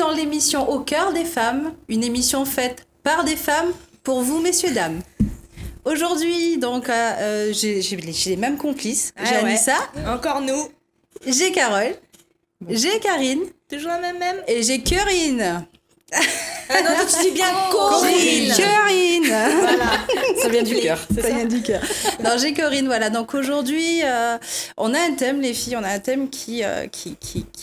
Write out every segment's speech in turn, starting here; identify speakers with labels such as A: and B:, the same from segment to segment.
A: dans l'émission Au cœur des femmes, une émission faite par des femmes pour vous, messieurs, dames. Aujourd'hui, donc, j'ai les mêmes complices. J'ai Anissa.
B: Encore nous.
A: J'ai Carole. J'ai Karine.
B: Toujours la même.
A: Et j'ai Corinne.
B: Ah non, tu dis bien Corinne.
A: Corinne.
B: Voilà.
C: Ça vient du cœur.
A: Ça vient du cœur. Non, j'ai Corinne, voilà. Donc aujourd'hui, on a un thème, les filles, on a un thème qui est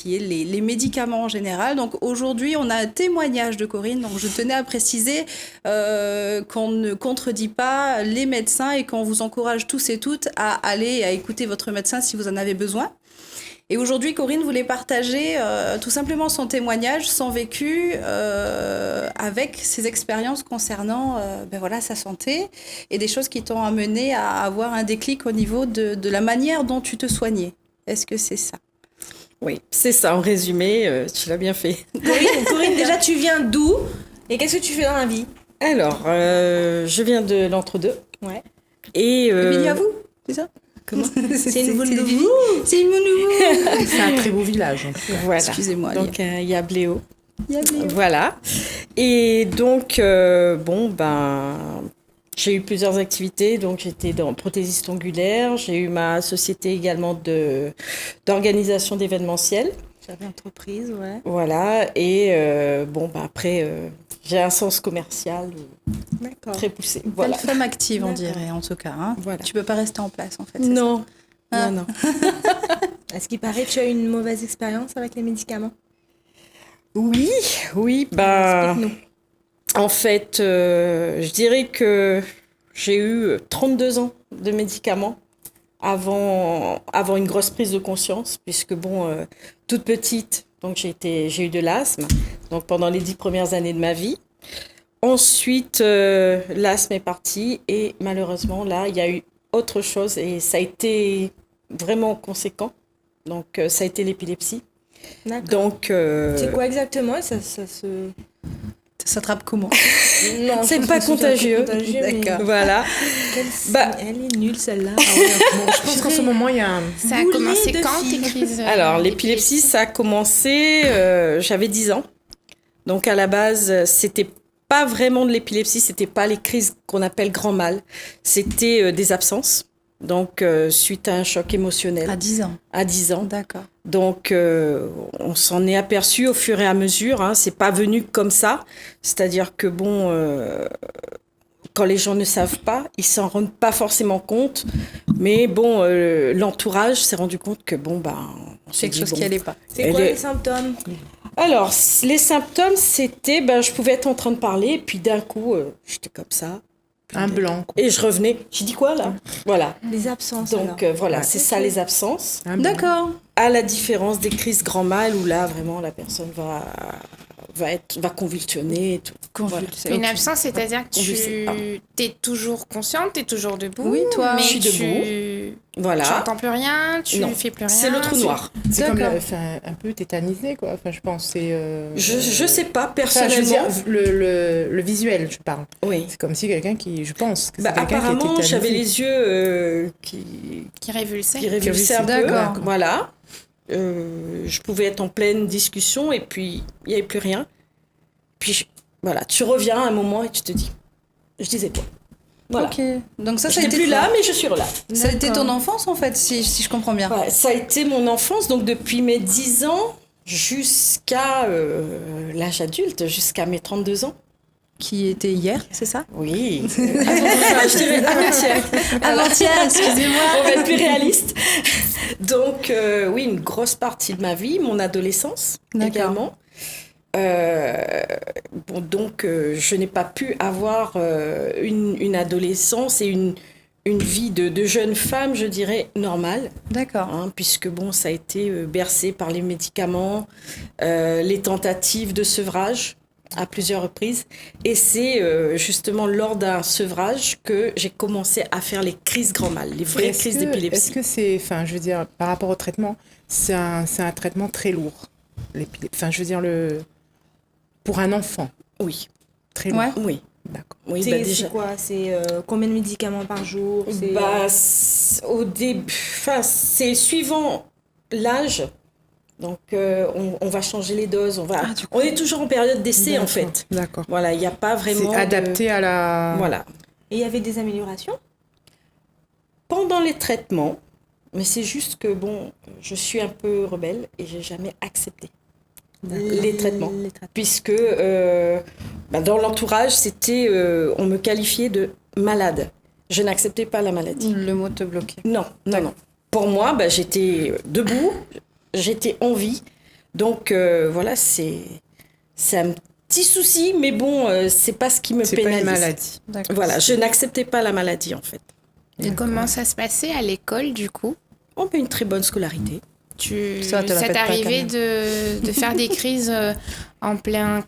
A: les médicaments en général. Donc aujourd'hui, on a un témoignage de Corinne. Donc je tenais à préciser qu'on ne contredit pas les médecins et qu'on vous encourage tous et toutes à aller et à écouter votre médecin si vous en avez besoin. Et aujourd'hui, Corinne voulait partager tout simplement son témoignage, son vécu avec ses expériences concernant sa santé et des choses qui t'ont amené à avoir un déclic au niveau de la manière dont tu te soignais. Est-ce que c'est ça ?
C: Oui, c'est ça. En résumé, tu l'as bien fait.
B: Corinne, déjà, tu viens d'où ? Et qu'est-ce que tu fais dans la vie ?
C: Alors, je viens de l'entre-deux.
B: Ouais.
C: Et
A: Émilie à vous, c'est ça ? Comment ?
B: C'est une boule de vous.
A: C'est une boule de vous.
D: C'est un très beau village.
C: Voilà.
A: Excusez-moi.
C: Donc, il y a Bléau.
A: Il y a Bléau.
C: Voilà. Et donc, j'ai eu plusieurs activités. Donc, j'étais dans prothésiste ongulaire. J'ai eu ma société également d'organisation d'événementiel.
B: J'avais entreprise, ouais.
C: Voilà. Et après, j'ai un sens commercial très poussé. Voilà.
A: Belle femme active, on dirait, en tout cas. Hein.
C: Voilà.
A: Tu peux pas rester en place, en fait. c'est
C: Non.
A: ça
C: Non.
B: À ce qui paraît, tu as eu une mauvaise expérience avec les médicaments ?
C: Oui.
B: Explique-nous.
C: En fait, je dirais que j'ai eu 32 ans de médicaments avant une grosse prise de conscience, puisque toute petite, donc j'ai eu de l'asthme, donc pendant les 10 premières années de ma vie. Ensuite, l'asthme est parti et malheureusement, là, il y a eu autre chose et ça a été vraiment conséquent. Donc, ça a été l'épilepsie.
B: D'accord.
C: Donc,
B: C'est quoi exactement ? Ça se...
A: Ça s'attrape comment ?
B: Non,
C: c'est
B: je
C: pas
B: pense que
C: contagieux.
A: D'accord.
C: Voilà.
B: Elle est nulle, celle-là.
D: Je pense qu'en ce moment, il y a un...
E: Ça a commencé quand tes crises
C: Alors, l'épilepsie, ça a commencé, j'avais 10 ans. Donc, à la base, c'était pas vraiment de l'épilepsie, c'était pas les crises qu'on appelle grand mal. C'était des absences. Donc, suite à un choc émotionnel.
A: À 10 ans.
C: À 10 ans.
A: D'accord.
C: Donc, on s'en est aperçu au fur et à mesure. Hein. C'est pas venu comme ça. C'est-à-dire que, quand les gens ne savent pas, ils s'en rendent pas forcément compte. Mais l'entourage s'est rendu compte que,
A: C'est quelque chose qui allait pas.
B: C'est quoi les symptômes ?
C: Alors, les symptômes, c'était, je pouvais être en train de parler, et puis d'un coup, j'étais comme ça.
D: Un blanc.
C: Et je revenais. J'ai dit quoi, là ? Voilà.
B: Les absences.
C: Donc, c'est ça, les absences.
A: D'accord.
C: À la différence des crises grand mal, où là, vraiment, la personne va convulsionner et tout.
A: Convulsionner.
E: Une absence, c'est-à-dire que
C: Convulser,
E: tu es toujours consciente, tu es toujours debout.
A: Oui, toi.
E: Mais
C: Je suis
E: tu
C: Voilà.
E: n'entends plus rien, tu
C: Non.
E: fais plus rien.
C: C'est le trou noir.
D: C'est comme
A: D'accord.
D: un peu tétanisé, quoi. Enfin, je pense. C'est,
C: Je sais pas,
D: Enfin, je veux
C: personnellement.
D: dire, le visuel, je parle.
C: Oui.
D: C'est comme si quelqu'un qui... Je pense que c'est quelqu'un qui est
C: Apparemment,
D: tétanisé.
C: j'avais les yeux qui
E: Révulsait.
C: révulsaient un peu.
A: D'accord.
C: Voilà. Je pouvais être en pleine discussion et puis il n'y avait plus rien. Puis voilà, tu reviens à un moment et tu te dis, je disais quoi. Voilà.
A: Ok. Donc ça
C: Je
A: a
C: n'étais
A: été
C: plus là, mais je suis là.
A: Ça a été ton enfance, en fait, si je comprends bien.
C: Ouais, ça a été mon enfance, donc depuis mes 10 ans jusqu'à l'âge adulte, jusqu'à mes 32 ans.
A: Qui était hier, c'est ça ?
C: Oui. Je dirais avant-hier.
A: Avant-hier, excusez-moi.
C: On va être plus réaliste. Donc, oui, une grosse partie de ma vie, mon adolescence également. Je n'ai pas pu avoir une adolescence et une vie de jeune femme, je dirais, normale.
A: D'accord.
C: Hein, puisque ça a été bercé par les médicaments, les tentatives de sevrage à plusieurs reprises. Et c'est justement lors d'un sevrage que j'ai commencé à faire les crises grand mal, les vraies crises d'épilepsie.
D: Est-ce que c'est, enfin, je veux dire, par rapport au traitement, c'est un traitement très lourd. Enfin, je veux dire, pour un enfant.
C: Oui.
D: Très lourd.
A: Ouais.
C: Oui.
D: D'accord.
C: Oui,
B: C'est
C: déjà.
B: quoi ? C'est combien de médicaments par jour ?
C: Au début, c'est suivant l'âge. Donc, on va changer les doses.
A: du
C: On est toujours en période d'essai, en
D: D'accord,
C: fait.
D: D'accord.
C: Voilà, il n'y a pas vraiment...
D: C'est adapté à la...
C: Voilà.
B: Et il y avait des améliorations?
C: Pendant les traitements, mais c'est juste que, bon, je suis un peu rebelle et j'ai jamais accepté les traitements. Puisque dans l'entourage, on me qualifiait de malade. Je n'acceptais pas la maladie.
A: Le mot te bloquait.
C: Non. Pour moi, j'étais debout, j'étais en vie. Donc, voilà, c'est un petit souci, mais bon, c'est pas ce qui me
D: C'est
C: pénalise.
D: pas une maladie.
A: D'accord.
C: Voilà, je n'acceptais pas la maladie, en fait.
E: Et comment ça se passait à l'école, du coup?
C: On a une très bonne scolarité.
A: Ça te la
E: Ça
A: pète
E: t'est
A: pas,
E: arrivé
A: quand même.
E: de faire des crises en plein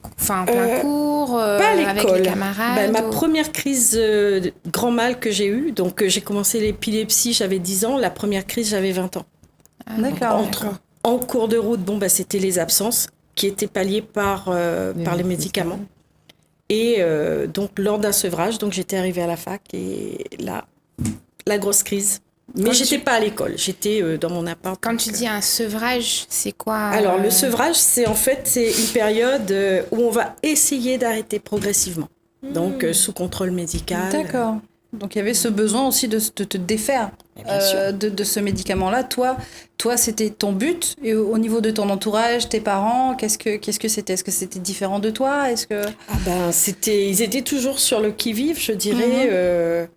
E: cours,
C: Pas à
E: avec
C: l'école.
E: les camarades?
C: Ma
E: ou-
C: première crise de grand mal que j'ai eue, donc j'ai commencé l'épilepsie, j'avais 10 ans. La première crise, j'avais 20 ans.
A: D'accord.
C: En cours de route, c'était les absences qui étaient palliées par les médicaments. Et donc, lors d'un sevrage, donc j'étais arrivée à la fac et là, la grosse crise. Mais j'étais pas à l'école, j'étais dans mon appart.
E: Quand tu dis un sevrage, c'est quoi?
C: Alors, le sevrage, c'est une période où on va essayer d'arrêter progressivement. Donc, sous contrôle médical.
A: D'accord. Donc il y avait ce besoin aussi de te défaire
C: Bien sûr.
A: de ce médicament-là. Toi, c'était ton but. Et au niveau de ton entourage, tes parents, qu'est-ce que c'était? Est-ce que c'était différent de toi? Est-ce que
C: Ils étaient toujours sur le qui-vive, je dirais.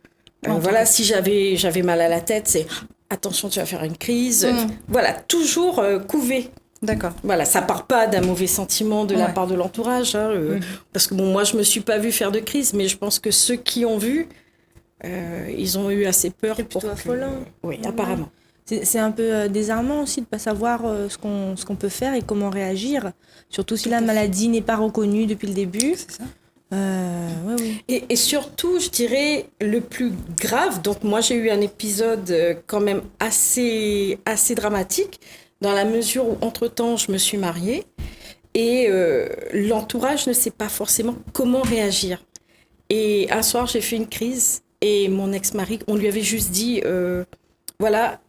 C: Voilà, si j'avais mal à la tête, c'est attention, tu vas faire une crise. Voilà, toujours couvé.
A: D'accord.
C: Voilà, ça part pas d'un mauvais sentiment de la part de l'entourage, parce que moi je me suis pas vue faire de crise, mais je pense que ceux qui ont vu, ils ont eu assez peur.
B: C'est plutôt affolant.
C: Oui, apparemment.
B: C'est un peu désarmant aussi de ne pas savoir ce qu'on peut faire et comment réagir, surtout si la maladie n'est pas reconnue depuis le début.
A: C'est ça.
B: Oui.
C: Et surtout, je dirais, le plus grave, donc moi j'ai eu un épisode quand même assez dramatique, dans la mesure où, entre-temps, je me suis mariée, et l'entourage ne sait pas forcément comment réagir. Et un soir, j'ai fait une crise, et mon ex-mari, on lui avait juste dit, voilà,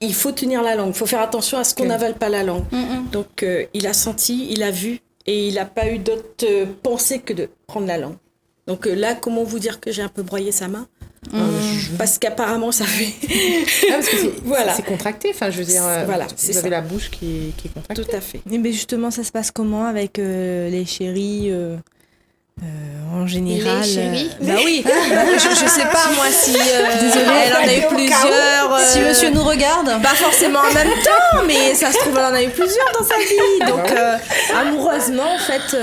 C: il faut tenir la langue, il faut faire attention à ce qu'on n'avale pas la langue. Donc, il a senti, il a vu, et il n'a pas eu d'autre pensée que de prendre la langue. Donc là, comment vous dire que j'ai un peu broyé sa main? Parce qu'apparemment, ça fait...
D: Parce que
C: Voilà.
D: c'est contracté, enfin je veux dire,
C: Voilà,
D: vous
C: c'est
D: avez
C: ça.
D: la bouche qui est contractée.
C: Tout à fait.
B: Et bien justement, ça se passe comment avec les chéris en général?
E: Les chéris?
B: Bah oui, je sais pas moi si elle en a eu plusieurs.
A: Si monsieur nous regarde,
B: Pas forcément en même temps, mais ça se trouve, elle en a eu plusieurs dans sa vie. Donc, amoureusement, en fait,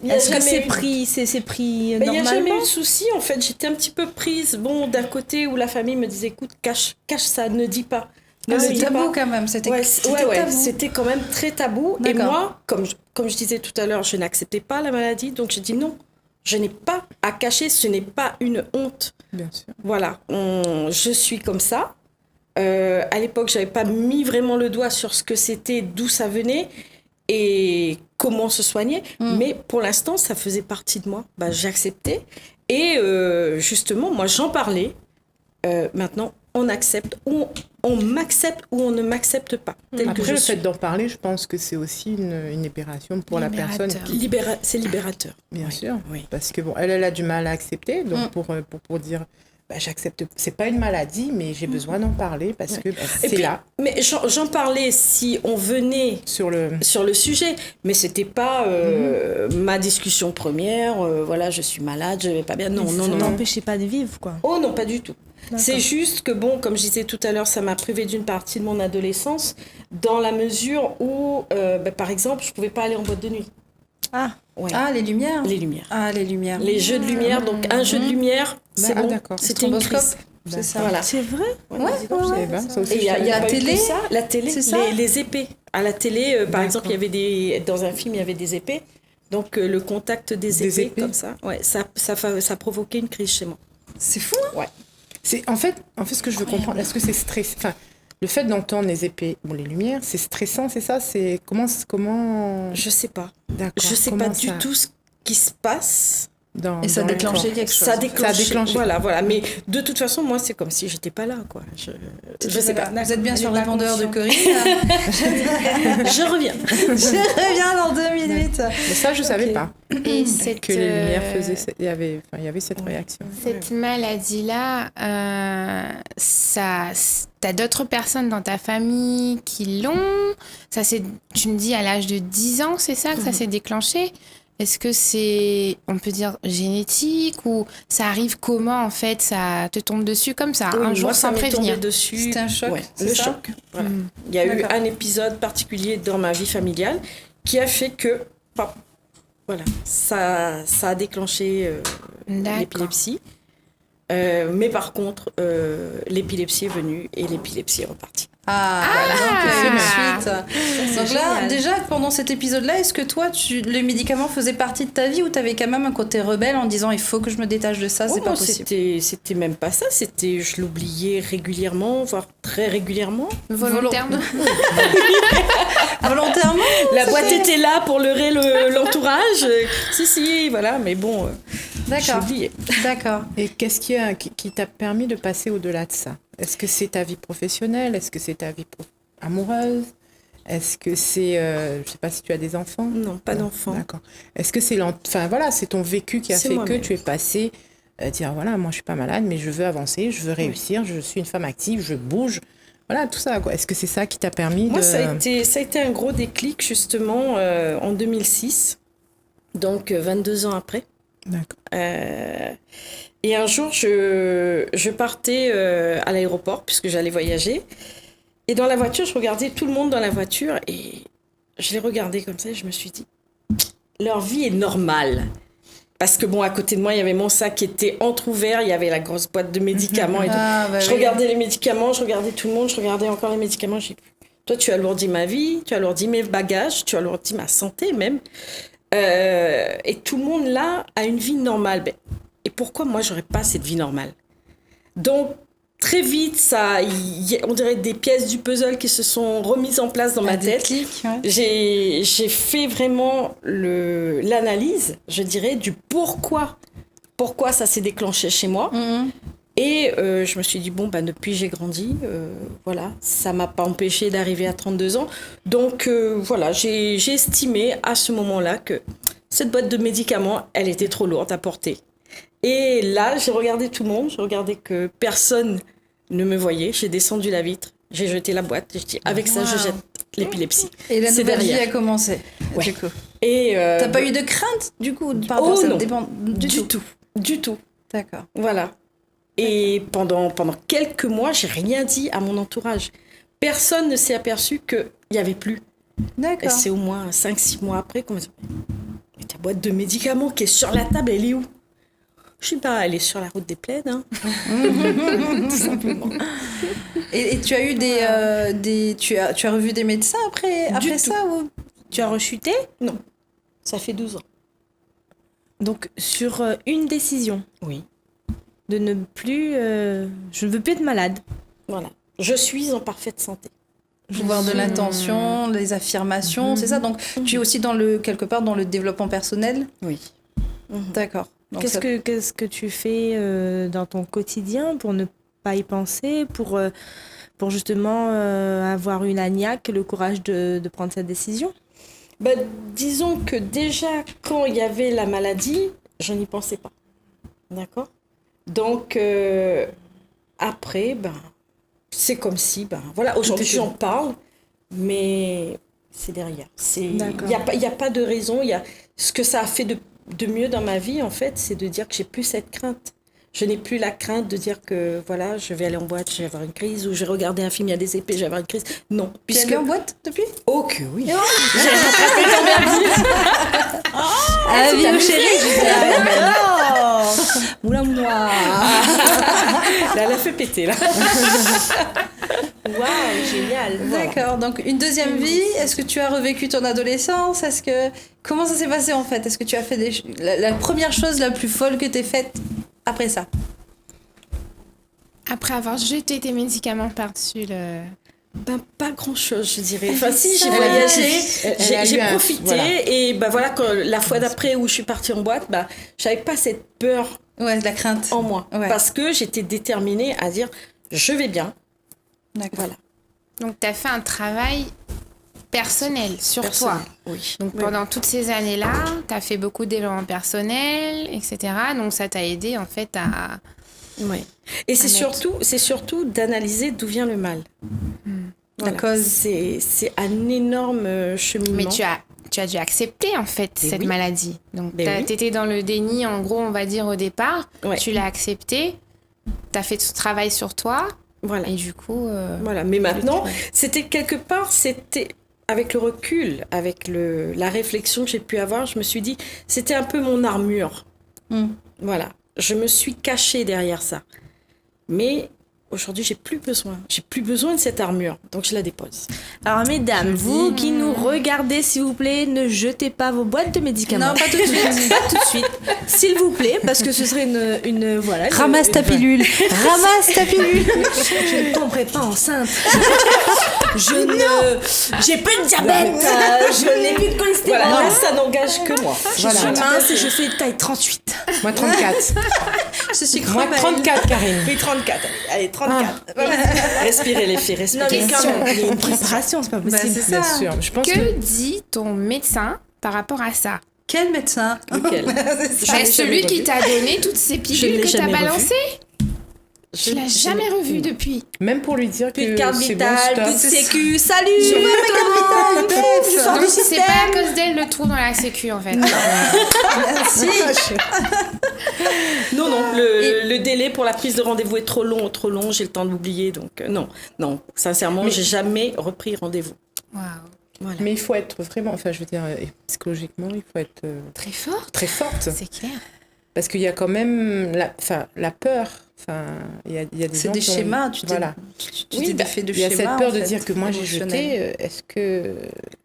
C: Il y a
B: est-ce que
C: jamais
B: c'est
C: eu-
B: pris, c'est pris
C: Mais il n'y a jamais
B: normalement?
C: eu de souci, en fait. J'étais un petit peu prise, d'un côté où la famille me disait, écoute, cache ça, ne dis pas. Ne
A: c'est
C: dis
A: tabou
C: pas.
A: quand même. C'était
C: Ouais,
A: tabou.
C: c'était quand même très tabou. Et
A: D'accord.
C: moi, comme je disais tout à l'heure, je n'acceptais pas la maladie, donc j'ai dit non. Je n'ai pas à cacher, ce n'est pas une honte.
D: Bien sûr.
C: Voilà, je suis comme ça. À l'époque, j'avais pas mis vraiment le doigt sur ce que c'était, d'où ça venait et comment se soigner. Mais pour l'instant, ça faisait partie de moi. J'acceptais. Et justement, moi, j'en parlais. Maintenant, on accepte, ou on m'accepte ou on ne m'accepte pas. Tel que
D: Après,
C: je
D: le
C: suis.
D: fait d'en parler, je pense que c'est aussi une libération pour la personne.
E: Libérateur.
C: C'est libérateur.
D: Bien
C: Oui,
D: sûr.
C: oui.
D: Parce que bon, elle a du mal à accepter. Donc, pour dire, j'accepte, c'est pas une maladie, mais j'ai besoin d'en parler parce que
C: Et
D: c'est
C: puis,
D: là,
C: mais j'en parlais si on venait
D: sur le.
C: sur le sujet, mais c'était pas ma discussion première. Voilà, je suis malade, je vais pas bien. Non,
B: Ça
C: non, non.
B: n'empêchait pas de vivre, quoi.
C: Oh non, pas du tout. C'est juste que comme je disais tout à l'heure, ça m'a privé d'une partie de mon adolescence, dans la mesure où, par exemple, je pouvais pas aller en boîte de nuit.
B: Ah,
C: Ouais.
A: Ah, les lumières.
C: Les lumières.
A: Ah, les lumières.
C: Les jeux de lumière, donc un jeu de lumière, c'est
D: Ah,
C: bon.
D: d'accord.
C: C'était une crise.
A: C'est ça.
C: Voilà.
B: c'est vrai?
D: Je savais pas, ça aussi,
C: Et il y a
D: je savais
C: pas
A: la
C: eu
A: télé,
C: que ça. La télé,
A: c'est ça
C: les épées. À la télé, par exemple, il y avait dans un film, il y avait des épées. Donc le contact des épées, comme ça, ça provoquait une crise chez moi.
A: C'est fou, hein?
C: Ouais.
D: C'est en fait, ce que je veux comprendre. Est-ce que c'est stressant? Enfin, le fait d'entendre les épées, les lumières, c'est stressant, c'est ça? C'est comment?
C: Je sais pas.
D: D'accord.
C: Je sais pas
D: Comment
C: du
D: ça-
C: tout ce qui se passe.
A: Et ça
D: dans le
A: déclenchait
D: corps.
A: quelque chose.
C: Ça déclenche.
D: déclenché.
C: Voilà. Mais de toute façon, moi, c'est comme si j'étais pas là, quoi. Je sais pas.
A: Vous êtes bien sur le répondeur de Corinne.
C: Je reviens.
A: Je reviens dans 2 minutes.
D: Mais ça, je savais pas.
E: Et
D: Que les lumières faisaient... Il y avait cette réaction.
E: cette maladie-là, t'as d'autres personnes dans ta famille qui l'ont. Tu me dis à l'âge de 10 ans, c'est ça que ça s'est déclenché? Est-ce que c'est, on peut dire, génétique ou ça arrive comment en fait? Ça te tombe dessus comme ça,
C: Oui,
E: un jour
C: moi, ça
E: sans
C: m'est
E: prévenir?
C: tombé dessus.
A: C'était un choc,
C: Ouais,
A: c'est
C: le
A: ça
C: choc. Voilà. Il y a eu un épisode particulier dans ma vie familiale qui a fait que, voilà, ça a déclenché
E: D'accord.
C: l'épilepsie. Mais par contre, l'épilepsie est venue et l'épilepsie est repartie.
A: Donc donc là, déjà, pendant cet épisode-là, est-ce que toi, les médicaments faisaient partie de ta vie ou t'avais quand même un côté rebelle en disant il faut que je me détache de ça, c'est pas possible?
C: C'était même pas ça, je l'oubliais régulièrement, voire très régulièrement.
E: Volontairement?
A: Volontairement?
C: La boîte était là pour leurrer l'entourage. Si, voilà, mais bon, j'ai
A: D'accord.
C: oublié.
A: D'accord.
D: Et qu'est-ce qui t'a permis de passer au-delà de ça? Est-ce que c'est ta vie professionnelle? Est-ce que c'est ta vie amoureuse? Est-ce que c'est... je sais pas si tu as des enfants?
C: Non, pas d'enfants.
D: D'accord. Est-ce que c'est c'est ton vécu qui a
C: C'est
D: fait
C: moi-même.
D: que tu es passé dire voilà, moi je suis pas malade, mais je veux avancer, je veux réussir, je suis une femme active, je bouge. Voilà, tout ça, quoi. Est-ce que c'est ça qui t'a permis
C: Moi,
D: de...
C: ça a été un gros déclic, justement, en 2006. Donc, 22 ans après.
D: D'accord.
C: Et un jour, je partais à l'aéroport, puisque j'allais voyager. Et dans la voiture, je regardais tout le monde dans la voiture. Et je les regardais comme ça et je me suis dit, leur vie est normale. Parce que bon, à côté de moi, il y avait mon sac qui était entrouvert, il y avait la grosse boîte de médicaments et tout. Je regardais les médicaments, je regardais tout le monde, je regardais encore les médicaments. J'ai dit, toi, tu alourdis ma vie, tu alourdis mes bagages, tu alourdis ma santé même. Et tout le monde là a une vie normale. Et pourquoi moi, j'aurais pas cette vie normale? Donc, très vite, on dirait des pièces du puzzle qui se sont remises en place dans ma tête. J'ai fait vraiment l'analyse, je dirais, du pourquoi ça s'est déclenché chez moi. Et je me suis dit, bon, depuis j'ai grandi, voilà, ça m'a pas empêché d'arriver à 32 ans. Donc, voilà, j'ai estimé à ce moment-là que cette boîte de médicaments, elle était trop lourde à porter. Et là, j'ai regardé tout le monde, j'ai regardé que personne ne me voyait. J'ai descendu la vitre, j'ai jeté la boîte, j'ai dit, avec ça, je jette l'épilepsie.
A: Et la nouvelle vie
C: derrière.
A: a commencé,
C: Ouais.
A: du coup.
C: Et
A: T'as pas eu de crainte, du coup, par rapport à ça?
C: non. Du tout.
A: D'accord.
C: Voilà. Et pendant quelques mois, j'ai rien dit à mon entourage. Personne ne s'est aperçu qu'il n'y avait plus. Et
A: D'accord.
C: c'est au moins 5-6 mois après qu'on m'a dit, mais ta boîte de médicaments qui est sur la table, elle est où? Je sais pas, elle est sur la route des Plaines, hein. Tout simplement.
A: Et tu as eu tu as revu des médecins après ça ou
B: Tu as rechuté?
C: Non, ça fait 12 ans.
B: Donc, sur une décision
C: Oui.
B: de ne plus... je ne veux plus être malade.
C: Voilà. Je suis en parfaite santé.
A: voir de l'intention, des affirmations, c'est ça. Donc tu es aussi quelque part dans le développement personnel.
C: Oui.
A: D'accord. Donc,
B: Qu'est-ce que tu fais dans ton quotidien pour ne pas y penser, pour justement avoir une agnaque, le courage de prendre cette décision?
C: Disons que déjà, quand il y avait la maladie, je n'y pensais pas. D'accord? Donc, après, c'est comme si, voilà, aujourd'hui j'en parle, mais c'est derrière. Il n'y a pas de raison. Ce que ça a fait de mieux dans ma vie, en fait, c'est de dire que j'ai plus cette crainte. Je n'ai plus la crainte de dire que, voilà, je vais aller en boîte, je vais avoir une crise, ou je vais regarder un film, il y a des épées, je vais avoir une crise. Non.
A: tu es allée en boîte depuis?
C: Oh que oui. J'ai rattrapé dans ma vie.
A: Ah oui, mon chéri.
B: Moulin moi.
C: Elle a fait péter, là.
B: Waouh, génial.
A: D'accord. Donc une deuxième vie. Est-ce que tu as revécu ton adolescence? Comment ça s'est passé en fait? Est-ce que tu as fait la première chose la plus folle que tu aies faite après ça?
E: Après avoir jeté tes médicaments par-dessus le...
C: Pas grand-chose, je dirais. Enfin, si, j'ai voyagé, j'ai profité. Voilà. Et voilà, la fois d'après où je suis partie en boîte, j'avais pas cette peur.
A: Ouais, de la crainte.
C: En moi.
A: Ouais.
C: Parce que j'étais déterminée à dire, je vais bien.
A: D'accord.
C: Voilà.
E: Donc, tu as fait un travail personnel sur
C: Personnel,
E: toi.
C: oui.
E: Donc,
C: Oui,
E: pendant toutes ces années-là, tu as fait beaucoup de développement personnel, etc. Donc, ça t'a aidé, en fait, à...
C: Ouais. Et c'est surtout d'analyser d'où vient le mal.
A: La cause.
C: C'est un énorme cheminement.
E: Mais tu as dû accepter, en fait,
C: Mais
E: cette
C: oui.
E: maladie. Donc,
C: Mais oui.
E: tu étais dans le déni, en gros, on va dire, au départ.
C: Ouais.
E: Tu l'as accepté. Tu as fait tout ce travail sur toi.
C: Voilà.
E: Et du coup...
C: Voilà. Mais maintenant,
E: Ouais.
C: c'était avec le recul, avec la réflexion que j'ai pu avoir, je me suis dit, c'était un peu mon armure.
A: Mm.
C: Voilà. Je me suis cachée derrière ça. Mais aujourd'hui, j'ai plus besoin. J'ai plus besoin de cette armure. Donc, je la dépose.
B: Alors, mesdames, vous qui nous regardez, s'il vous plaît, ne jetez pas vos boîtes de médicaments.
A: Non, pas tout de suite.
B: Pas tout de suite. S'il vous plaît, parce que ce serait une voilà.
A: Ramasse ta pilule. Ramasse ta pilule.
B: Je ne tomberai pas enceinte. J'ai plus de diabète. Je n'ai plus de cholestérol.
C: Voilà. Là, ça n'engage que moi.
B: Je suis mince et je fais taille 38.
D: Moi, 34.
A: Je suis
D: Moi,
A: crevée.
D: 34, Karine.
C: Oui, 34. Allez, 34. Respirez les filles,
B: Non,
C: respirez.
B: mais quand même, il y a une préparation, c'est pas possible.
A: Bah, c'est
D: Bien
A: ça.
D: sûr. Je pense
E: Que
D: que
E: dit ton médecin par rapport à ça?
A: Quel médecin?
C: Lequel? Je
E: Bah,
C: l'ai
E: celui
C: jamais
E: qui
C: revu.
E: t'a donné toutes ces
C: Je
E: pilules
C: l'ai
E: que t'as
C: jamais revu.
E: balancées?
C: Je
E: Tu l'as jamais revu depuis.
D: même pour lui dire
B: Plus de
D: que
B: carte
D: c'est bon,
B: vitale,
D: stop.
B: plus de sécu. Salut,
A: Je veux ma carte vitale,
B: je sors
E: Donc
B: du
E: c'est
B: système.
E: pas à cause d'elle le trou dans la sécu en fait.
A: Si.
C: Non, le délai pour la prise de rendez-vous est trop long, j'ai le temps d'oublier. Donc, non, sincèrement, j'ai jamais repris rendez-vous.
E: Waouh.
C: Voilà.
D: Mais il faut être vraiment, enfin, je veux dire, psychologiquement, il faut être
E: Très forte.
D: très forte.
E: C'est clair.
D: Parce qu'il y a quand même la peur. Enfin, il y a des
A: C'est
D: gens
A: des
D: qui ont-
A: schémas.
D: Voilà.
A: Tu t'es défait de
D: il y a
A: schémas.
D: cette peur
A: en
D: de
A: fait,
D: dire que moi j'ai
A: émotionnels.
D: jeté. Est-ce que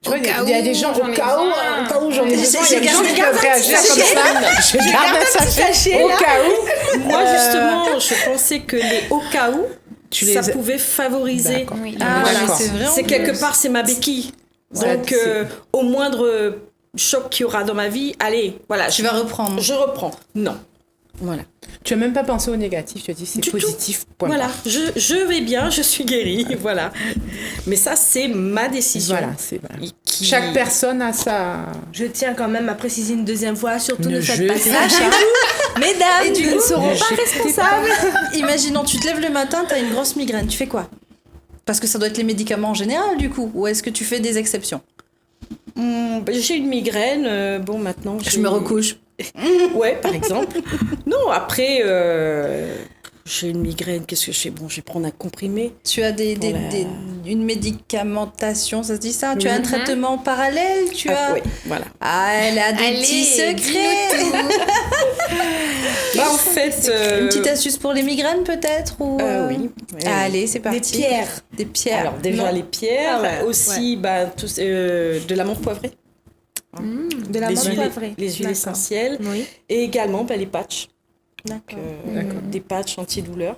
D: tu
E: Au
D: vois, il y a-
E: cas
D: il y a des
E: où,
D: gens
E: j'en ai besoin.
D: j'en ai besoin. Il y a des gens qui
A: J'ai
D: peuvent réagir comme ça. Je garde un sachet au cas où.
C: Moi, justement, je pensais que les au cas où,
D: Tu
C: ça
D: les-
C: pouvait favoriser.
E: D'accord. Oui.
A: Ah,
C: Voilà.
A: mais c'est vrai. en
C: C'est
A: plus.
C: quelque part, c'est ma béquille.
D: Ouais,
C: Donc,
D: c'est-
C: au moindre choc qu'il y aura dans ma vie, allez, voilà,
A: Tu vas reprendre.
C: je reprends. Non. Voilà.
D: Tu as même pas pensé au négatif. Tu as dit c'est
C: Du tout.
D: positif. Point
C: Voilà,
D: barre.
C: je vais bien, je suis guérie, voilà. Mais ça, c'est ma décision.
D: Voilà, c'est voilà.
C: Qui-
D: Chaque personne a sa.
B: Je tiens quand même à préciser une deuxième fois, surtout
D: Ne
B: ne faites
D: jetez
B: pas ça chez vous. Mesdames,
A: Et du
B: nous ne
A: coup,
B: serons
D: ne
B: pas
D: jetez
B: responsables.
A: Imaginons, tu te lèves le matin, t'as une grosse migraine. Tu fais quoi? Parce que ça doit être les médicaments en général, du coup. Ou est-ce que tu fais des exceptions?
C: J'ai une migraine, bon, maintenant...
A: Je me recouche.
C: Ouais, par exemple. Non, après, j'ai une migraine, qu'est-ce que je fais? Bon, je vais prendre un comprimé.
A: Tu as
C: Voilà.
A: une médicamentation, ça se dit ça? Tu as un
E: Mhm.
A: traitement parallèle? Tu as...
C: Oui, voilà.
A: Ah, elle a des
E: Allez,
A: petits secrets.
C: Bah, en fait...
A: Une petite astuce pour les migraines, peut-être? Ou
C: oui.
A: Allez, c'est
B: Des
A: parti.
B: pierres.
A: Des pierres.
C: Alors, déjà,
A: Non.
C: les pierres,
B: Ah ouais,
C: aussi bah, de l'amande poivrée.
B: De la
C: les
B: menthe
C: huiles,
B: poivrée.
C: les huiles
B: D'accord.
C: essentielles.
B: Oui.
C: Et également bah, les patchs.
B: D'accord.
C: Des patchs antidouleurs.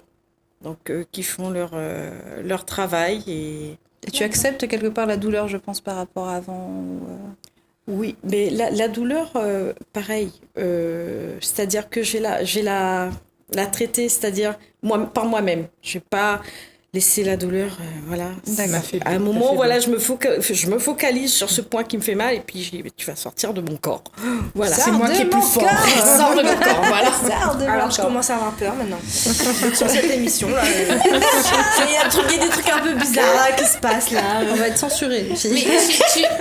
C: Donc, qui font leur travail.
A: Et tu acceptes quelque part la douleur, je pense, par rapport à avant
C: Oui, mais la douleur, pareil. C'est-à-dire que je vais la traiter, c'est-à-dire par moi-même. Je ne vais pas laisser la douleur, voilà. À un moment, voilà, je me focalise sur ce point qui me fait mal et puis tu vas sortir de mon corps. Voilà.
D: C'est moi qui est plus fort.
C: Sors de mon corps, voilà.
B: Alors je commence à avoir peur maintenant. Sur cette émission là. Il y a des trucs un peu bizarres là qui se passent là.
A: On va être censuré.
E: Mais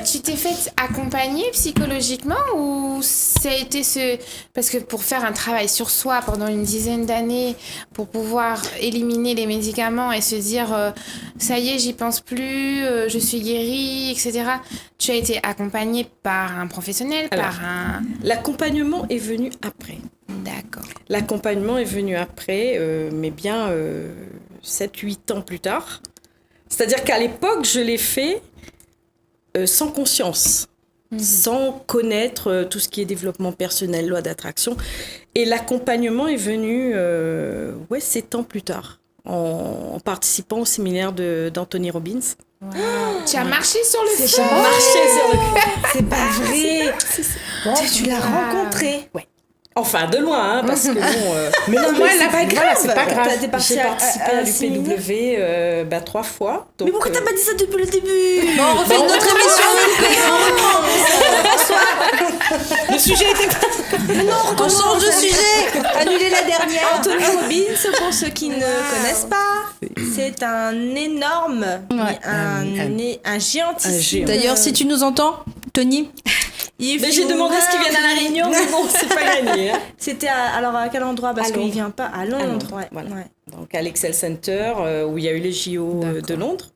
E: tu t'es fait accompagner psychologiquement ou ça a été Parce que pour faire un travail sur soi pendant une dizaine d'années, pour pouvoir éliminer les médicaments et se dire ça y est, j'y pense plus, je suis guérie, etc. Tu as été accompagnée par un professionnel,
C: Alors.
E: par un...
C: L'accompagnement est venu après.
E: D'accord.
C: L'accompagnement est venu après, mais bien 7-8 ans plus tard. C'est-à-dire qu'à l'époque, je l'ai fait sans conscience, sans connaître tout ce qui est développement personnel, loi d'attraction. Et l'accompagnement est venu 7 ans plus tard, en participant au séminaire d'Anthony Robbins.
E: Tu as marché sur le feu.
C: Marcher sur le
B: C'est pas vrai. Tu l'as rencontré.
C: Ouais. Enfin, de loin, hein, parce que bon...
D: Mais non, moi, c'est pas grave. C'est pas grave.
B: T'es parti
C: J'ai participé à l'UPW 3 fois. Donc,
B: Mais pourquoi t'as pas dit ça depuis le début?
A: Bon, on refait une autre émission.
C: le sujet était...
A: On change de sujet. Annulez la dernière.
B: Anthony Robbins, pour ceux qui ne connaissent pas, c'est un énorme, un géantissime.
A: D'ailleurs, si tu nous entends, Tony,
C: Mais j'ai demandé ce qu'ils viennent à la Réunion, mais bon, c'est pas gagné. Hein.
B: C'était alors à quel endroit? Parce qu'il vient pas à Londres. Ouais.
C: Voilà.
B: Ouais.
C: Donc à l'Excel Center, où il y a eu les JO de Londres.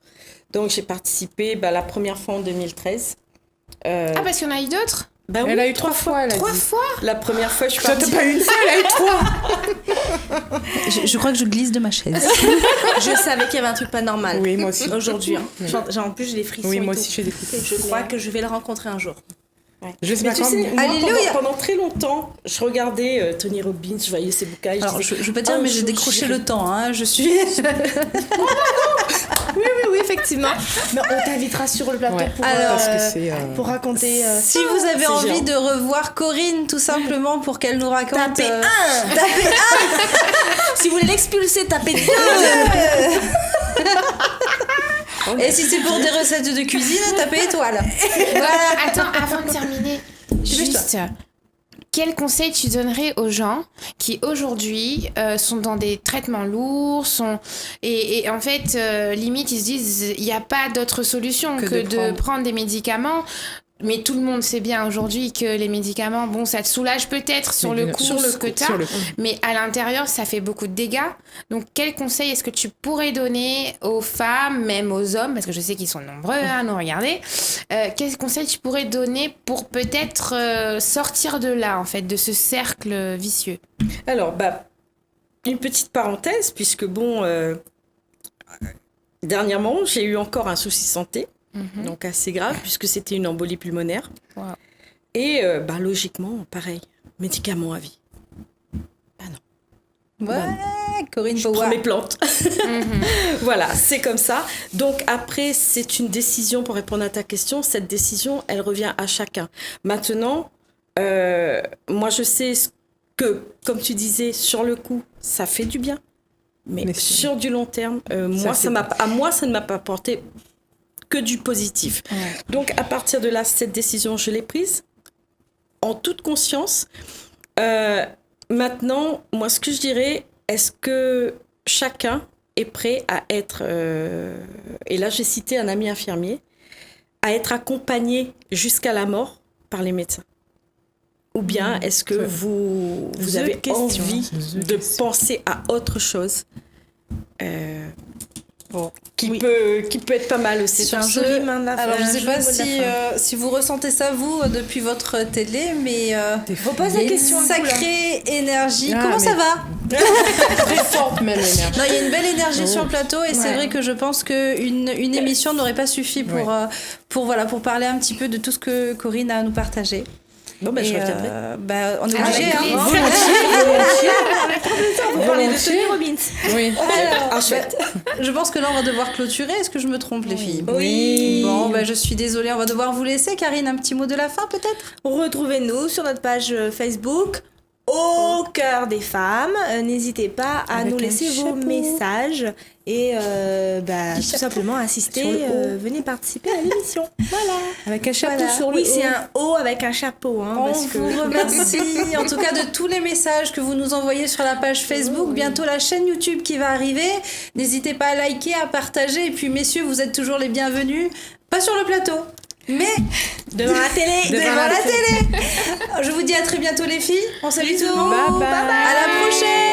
C: Donc j'ai participé la première fois en 2013.
E: Ah, parce qu'il y en a eu d'autres?
C: Bah oui,
D: Elle a eu 3 fois, elle a
E: 3
D: dit.
E: fois?
C: La première fois, je suis
D: Toi,
C: partie.
D: t'as pas eu une fois, elle a eu 3.
A: je crois que je glisse de ma chaise.
B: Je savais qu'il y avait un truc pas normal.
D: Oui, moi aussi.
B: Aujourd'hui. Hein. En plus, j'ai des frissons.
D: Oui,
B: et
D: moi
B: tout.
D: aussi, j'ai des frissons.
B: Je crois que je vais le rencontrer un jour.
D: Je sais
C: Mais
D: pas
C: tu
D: quand.
C: sais, moi,
A: Alléluia.
C: pendant très longtemps, je regardais Tony Robbins, je voyais ses bouquins.
A: Alors, je veux pas dire, mais j'ai décroché le temps. Hein. Je suis.
B: Oui, effectivement. Mais on t'invitera sur le plateau
D: Ouais.
B: pour,
A: Alors,
D: Parce que c'est.
B: pour raconter.
A: Si vous avez
C: c'est
A: envie
C: géant.
A: de revoir Corinne, tout simplement, pour qu'elle nous raconte.
B: Tapez si vous voulez l'expulser, tapez 2.
A: Et si c'est pour des recettes de cuisine, tapez étoile. Voilà.
E: Attends, avant de terminer, juste, quel conseil tu donnerais aux gens qui aujourd'hui sont dans des traitements lourds, et en fait, limite, ils se disent, il n'y a pas d'autre solution que de prendre des médicaments. Mais tout le monde sait bien aujourd'hui que les médicaments, bon, ça te soulage peut-être sur le coup ce que t'as, mais à l'intérieur, ça fait beaucoup de dégâts. Donc, quel conseil est-ce que tu pourrais donner aux femmes, même aux hommes, parce que je sais qu'ils sont nombreux à nous regarder, quel conseil tu pourrais donner pour peut-être sortir de là, en fait, de ce cercle vicieux?
C: Alors, une petite parenthèse, puisque bon, dernièrement, j'ai eu encore un souci santé. Donc assez grave, puisque c'était une embolie pulmonaire.
E: Wow.
C: Et logiquement, pareil, médicaments à vie. Non.
A: Ouais, Corinne
C: Je prends
A: Power.
C: mes plantes. Voilà, c'est comme ça. Donc après, c'est une décision, pour répondre à ta question, cette décision, elle revient à chacun. Maintenant, moi je sais que, comme tu disais, sur le coup, ça fait du bien. Mais sur du long terme, moi, ça ne m'a pas apporté que du positif. Ouais. Donc, à partir de là, cette décision, je l'ai prise en toute conscience. Maintenant, moi, ce que je dirais, est-ce que chacun est prêt à être, et là, j'ai cité un ami infirmier, à être accompagné jusqu'à la mort par les médecins? Ou bien, est-ce que vous avez envie de penser à autre chose qui peut être pas mal aussi.
B: C'est un joli main de la
A: Alors, je ne sais pas si vous ressentez ça, vous, depuis votre télé, mais
B: faut poser la question.
A: Sacrée énergie. Comment ça va?
D: Très forte, même énergie.
A: Non, il y a une belle énergie sur le plateau, et c'est vrai que je pense qu'une émission n'aurait pas suffi pour parler un petit peu de tout ce que Corinne a à nous partager.
C: Bon, je reviendrai.
A: On est obligé,
B: On va parler de Tony Robbins.
D: Oui.
A: Alors, je pense que là, on va devoir clôturer. Est-ce que je me trompe, les filles?
B: Oui.
A: Bon, je suis désolée. On va devoir vous laisser. Karine, un petit mot de la fin, peut-être?
B: Retrouvez-nous sur notre page Facebook. Au cœur des femmes, n'hésitez pas à nous laisser vos messages et tout simplement assister, venez participer à l'émission. Voilà.
D: Avec un chapeau sur le haut.
B: Oui, c'est un haut avec un chapeau. Hein,
A: On vous remercie en tout cas de tous les messages que vous nous envoyez sur la page Facebook. Bientôt la chaîne YouTube qui va arriver. N'hésitez pas à liker, à partager. Et puis messieurs, vous êtes toujours les bienvenus. Pas sur le plateau, mais
B: devant la télé.
A: Devant la télé. Je vous dis à très bientôt les filles. On salue tout le monde.
D: Bye bye.
A: À la prochaine.